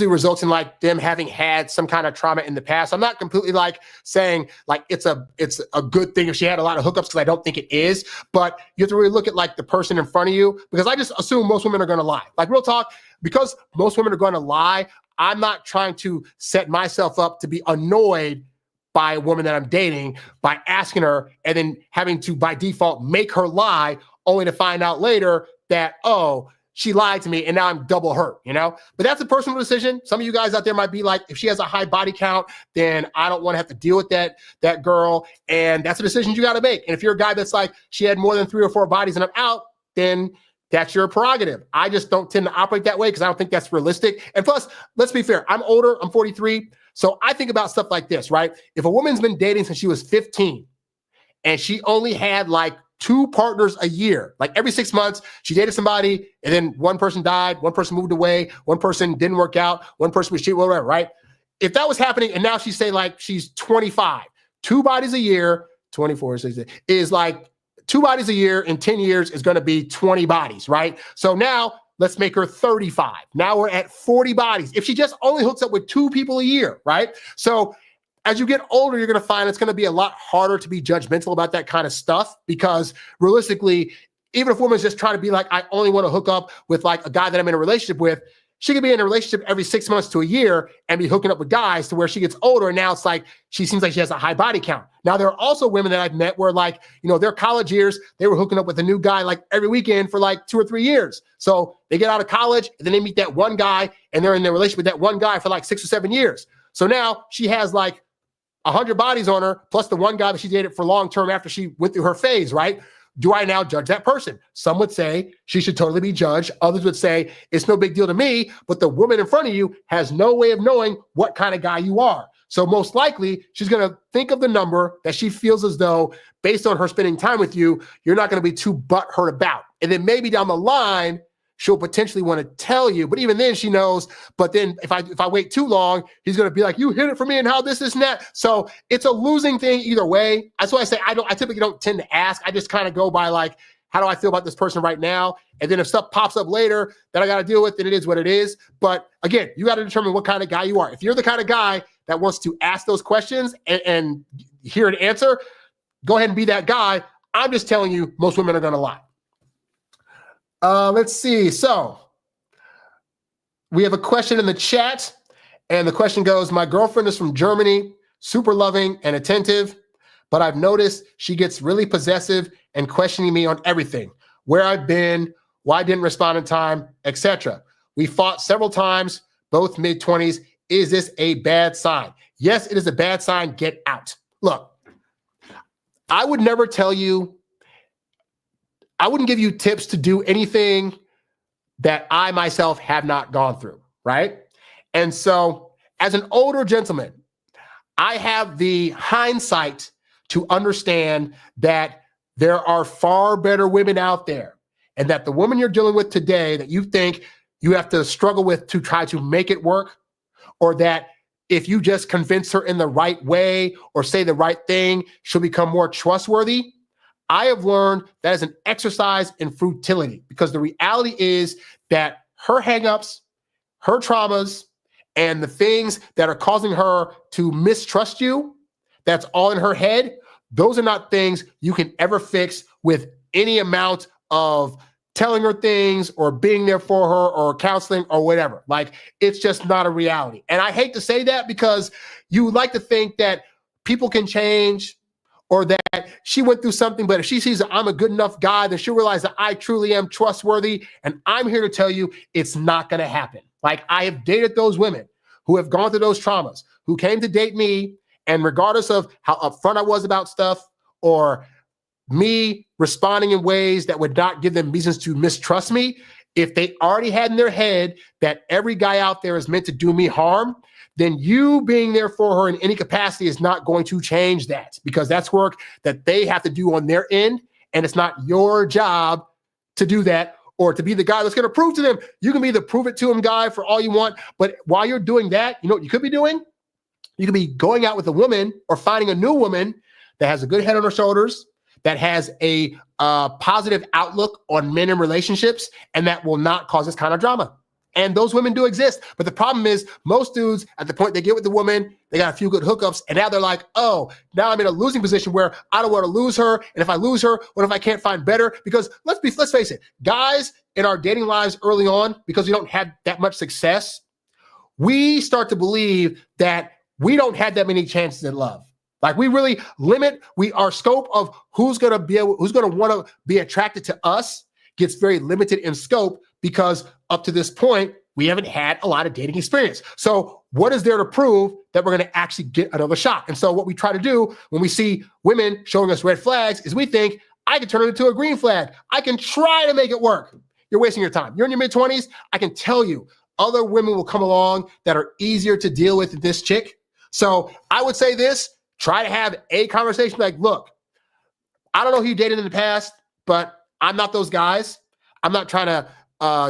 results in like them having had some kind of trauma in the past. I'm not completely like saying like it's a good thing if she had a lot of hookups, because I don't think it is. But you have to really look at like the person in front of you, because I just assume most women are going to lie. Like, real talk, because most women are going to lie, I'm not trying to set myself up to be annoyed by a woman that I'm dating by asking her and then having to by default make her lie, only to find out later that, oh, she lied to me and now I'm double hurt, you know? But that's a personal decision. Some of you guys out there might be like, if she has a high body count, then I don't want to have to deal with that girl. And that's a decision you got to make. And if you're a guy that's like, she had more than 3 or 4 bodies and I'm out, then that's your prerogative. I just don't tend to operate that way because I don't think that's realistic. And plus, let's be fair, I'm older, I'm 43. So I think about stuff like this, right? If a woman's been dating since she was 15 and she only had like 2 partners a year, like every 6 months, she dated somebody and then one person died, one person moved away, one person didn't work out, one person was cheating, whatever, right? If that was happening and now she's say like she's 25, 2 bodies a year, 24 is like 2 bodies a year in 10 years is going to be 20 bodies, right? So now let's make her 35. Now we're at 40 bodies. If she just only hooks up with 2 people a year, right? So as you get older, you're going to find it's going to be a lot harder to be judgmental about that kind of stuff, because realistically, even if a woman's just trying to be like, I only want to hook up with like a guy that I'm in a relationship with, she could be in a relationship every 6 months to a year and be hooking up with guys to where she gets older. And now it's like, she seems like she has a high body count. Now, there are also women that I've met where like, you know, their college years, they were hooking up with a new guy like every weekend for like 2 or 3 years. So they get out of college and then they meet that one guy and they're in their relationship with that one guy for like 6 or 7 years. So now she has like 100 bodies on her, plus the one guy that she dated for long-term after she went through her phase, right? Do I now judge that person? Some would say she should totally be judged. Others would say it's no big deal to me, but the woman in front of you has no way of knowing what kind of guy you are. So most likely she's going to think of the number that she feels as though, based on her spending time with you, you're not going to be too butthurt about. And then maybe down the line, she'll potentially want to tell you, but even then she knows, but then if I wait too long, he's going to be like, you hid it from me and how this and that. So it's a losing thing either way. That's why I say I typically don't tend to ask. I just kind of go by like, how do I feel about this person right now? And then if stuff pops up later that I got to deal with, then it is what it is. But again, you got to determine what kind of guy you are. If you're the kind of guy that wants to ask those questions and hear an answer, go ahead and be that guy. I'm just telling you, most women are going to lie. Let's see. So we have a question in the chat, and the question goes, my girlfriend is from Germany, super loving and attentive, but I've noticed she gets really possessive and questioning me on everything, where I've been, why I didn't respond in time, etc. We fought several times, both mid-20s. Is this a bad sign? Yes, it is a bad sign. Get out. Look, I would never tell you, I wouldn't give you tips to do anything that I myself have not gone through, right? And so as an older gentleman, I have the hindsight to understand that there are far better women out there, and that the woman you're dealing with today that you think you have to struggle with to try to make it work, or that if you just convince her in the right way or say the right thing, she'll become more trustworthy. I have learned that is an exercise in futility, because the reality is that her hangups, her traumas, and the things that are causing her to mistrust you, that's all in her head. Those are not things you can ever fix with any amount of telling her things or being there for her or counseling or whatever. Like, it's just not a reality. And I hate to say that, because you like to think that people can change, or that she went through something, but if she sees that I'm a good enough guy, then she'll realize that I truly am trustworthy. And I'm here to tell you, it's not going to happen. Like, I have dated those women who have gone through those traumas, who came to date me, and regardless of how upfront I was about stuff, or me responding in ways that would not give them reasons to mistrust me, If they already had in their head that every guy out there is meant to do me harm, then you being there for her in any capacity is not going to change that, because that's work that they have to do on their end. And it's not your job to do that or to be the guy that's going to prove to them. You can be the prove it to him guy for all you want. But while you're doing that, you know what you could be doing? You could be going out with a woman or finding a new woman that has a good head on her shoulders, that has a positive outlook on men and relationships, and that will not cause this kind of drama. And those women do exist. But the problem is most dudes, at the point they get with the woman, they got a few good hookups, and now they're like, oh, now I'm in a losing position where I don't want to lose her. And if I lose her, what if I can't find better? Because let's face it, guys in our dating lives early on, because we don't have that much success, we start to believe that we don't have that many chances at love. Like, we really limit our scope of who's going to want to be attracted to us gets very limited in scope, because up to this point, we haven't had a lot of dating experience. So what is there to prove that we're going to actually get another shot? And so what we try to do when we see women showing us red flags is we think, I can turn it into a green flag. I can try to make it work. You're wasting your time. You're in your mid-20s. I can tell you other women will come along that are easier to deal with than this chick. So I would say this, try to have a conversation like, look, I don't know who you dated in the past, but I'm not those guys. I'm not trying to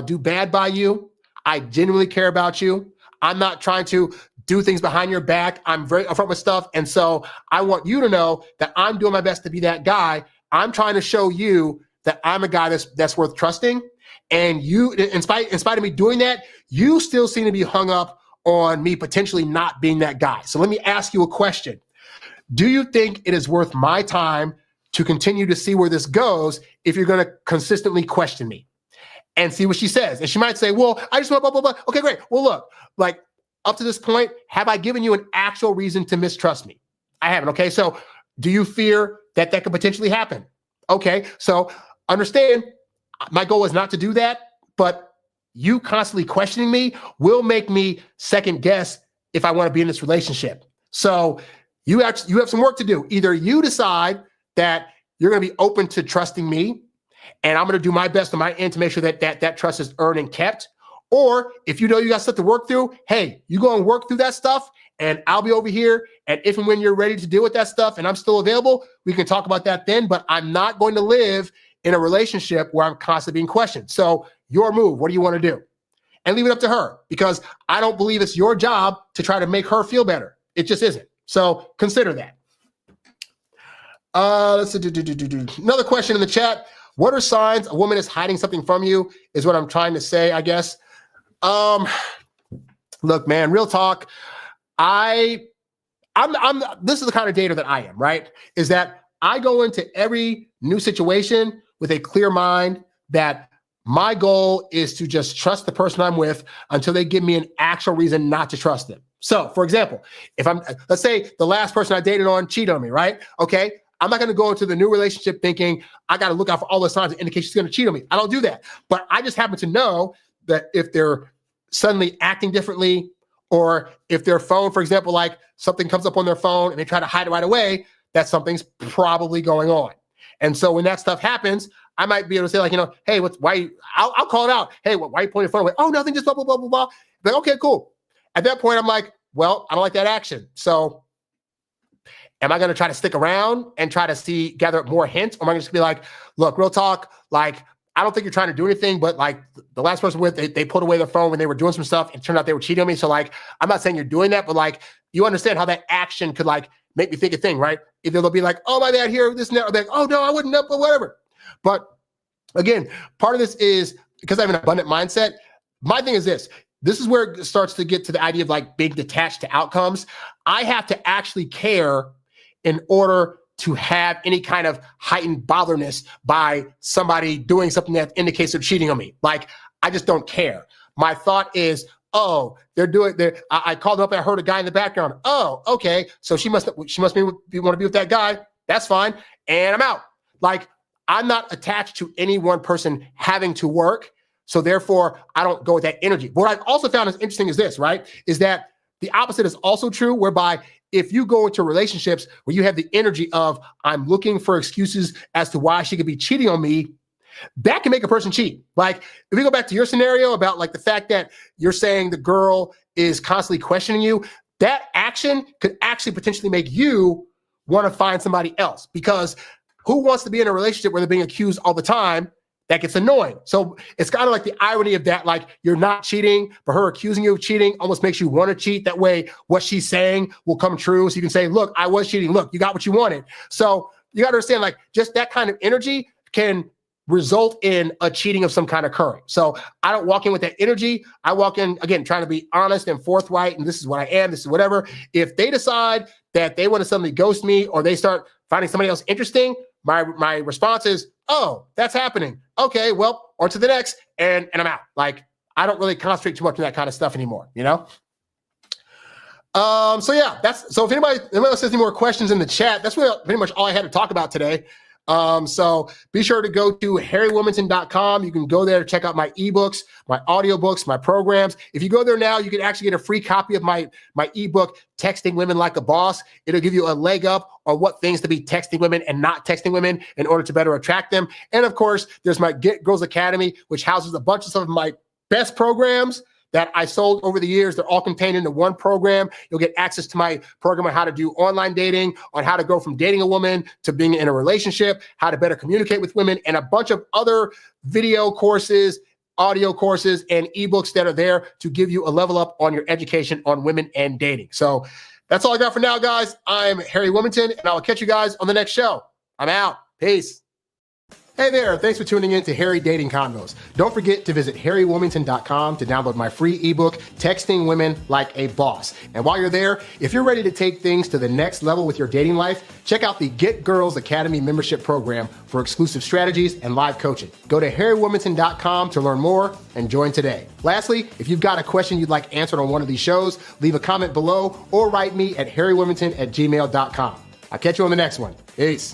do bad by you. I genuinely care about you. I'm not trying to do things behind your back. I'm very upfront with stuff. And so I want you to know that I'm doing my best to be that guy. I'm trying to show you that I'm a guy that's worth trusting. And you, in spite of me doing that, you still seem to be hung up on me potentially not being that guy. So let me ask you a question. Do you think it is worth my time to continue to see where this goes if you're going to consistently question me? And see what she says. And she might say, well, I just want blah, blah, blah. Okay, great. Well, look, like, up to this point, have I given you an actual reason to mistrust me? I haven't. Okay, so do you fear that could potentially happen? Okay, so understand, my goal is not to do that, but you constantly questioning me will make me second guess if I want to be in this relationship. So you have some work to do. Either you decide that you're going to be open to trusting me, and I'm going to do my best on my end to make sure that trust is earned and kept. Or if you know you got stuff to work through, hey, you go and work through that stuff, and I'll be over here. And if and when you're ready to deal with that stuff and I'm still available, we can talk about that then. But I'm not going to live in a relationship where I'm constantly being questioned. So your move, what do you want to do? And leave it up to her, because I don't believe it's your job to try to make her feel better. It just isn't. So consider that. Let's see. Another question in the chat. What are signs a woman is hiding something from you, is what I'm trying to say, I guess. Look, man, real talk. I'm this is the kind of dater that I am, right? Is that I go into every new situation with a clear mind that my goal is to just trust the person I'm with until they give me an actual reason not to trust them. So, for example, let's say the last person I dated on cheated on me, right? Okay. I'm not going to go into the new relationship thinking I got to look out for all the signs that indicate she's going to cheat on me. I don't do that. But I just happen to know that if they're suddenly acting differently, or if their phone, for example, like something comes up on their phone and they try to hide it right away, that something's probably going on. And so when that stuff happens, I might be able to say, like, hey, I'll call it out. Hey, why are you pointing your phone away? Oh, nothing, just blah, blah, blah, blah, blah. Like, okay, cool. At that point, I'm like, well, I don't like that action. So am I going to try to stick around and try to gather more hints? Or am I going to just be like, look, real talk, like, I don't think you're trying to do anything, but like the last person they put away their phone when they were doing some stuff and it turned out they were cheating on me. So like, I'm not saying you're doing that, but like, you understand how that action could like make me think a thing, right? Either they'll be like, oh, my bad, here, this and that, or like, oh, no, I wouldn't know, but whatever. But again, part of this is because I have an abundant mindset. My thing is this. This is where it starts to get to the idea of like being detached to outcomes. I have to actually care in order to have any kind of heightened botherness by somebody doing something that indicates they're cheating on me. Like, I just don't care. My thought is, oh, I called up and I heard a guy in the background. Oh, okay. So she must want to be with that guy. That's fine. And I'm out. Like, I'm not attached to any one person having to work. So therefore, I don't go with that energy. What I've also found is interesting is this, right? Is that the opposite is also true, whereby if you go into relationships where you have the energy of, I'm looking for excuses as to why she could be cheating on me, that can make a person cheat. Like if we go back to your scenario about like the fact that you're saying the girl is constantly questioning you, that action could actually potentially make you want to find somebody else, because who wants to be in a relationship where they're being accused all the time? That gets annoying. So it's kind of like the irony of that, like you're not cheating, but her accusing you of cheating almost makes you want to cheat. That way, what she's saying will come true. So you can say, look, I was cheating. Look, you got what you wanted. So you got to understand, like, just that kind of energy can result in a cheating of some kind occurring. So I don't walk in with that energy. I walk in, again, trying to be honest and forthright, and this is what I am, this is whatever. If they decide that they want to suddenly ghost me or they start finding somebody else interesting, my response is, oh, that's happening. Okay, well, on to the next, and I'm out. Like, I don't really concentrate too much on that kind of stuff anymore, you know? So yeah, so if anybody else has any more questions in the chat, that's really pretty much all I had to talk about today. So be sure to go to harrywilmington.com. You can go there to check out my ebooks, my audiobooks, my programs. If you go there now, you can actually get a free copy of my ebook, Texting Women Like a Boss. It'll give you a leg up on what things to be texting women and not texting women in order to better attract them. And of course, there's my Get Girls Academy, which houses a bunch of some of my best programs that I sold over the years. They're all contained into one program. You'll get access to my program on how to do online dating, on how to go from dating a woman to being in a relationship, how to better communicate with women, and a bunch of other video courses, audio courses, and ebooks that are there to give you a level up on your education on women and dating. So that's all I got for now, guys. I'm Harry Wilmington, and I'll catch you guys on the next show. I'm out. Peace. Hey there, thanks for tuning in to Harry Dating Convos. Don't forget to visit harrywilmington.com to download my free ebook, Texting Women Like a Boss. And while you're there, if you're ready to take things to the next level with your dating life, check out the Get Girls Academy membership program for exclusive strategies and live coaching. Go to harrywilmington.com to learn more and join today. Lastly, if you've got a question you'd like answered on one of these shows, leave a comment below or write me at harrywilmington@gmail.com. I'll catch you on the next one. Peace.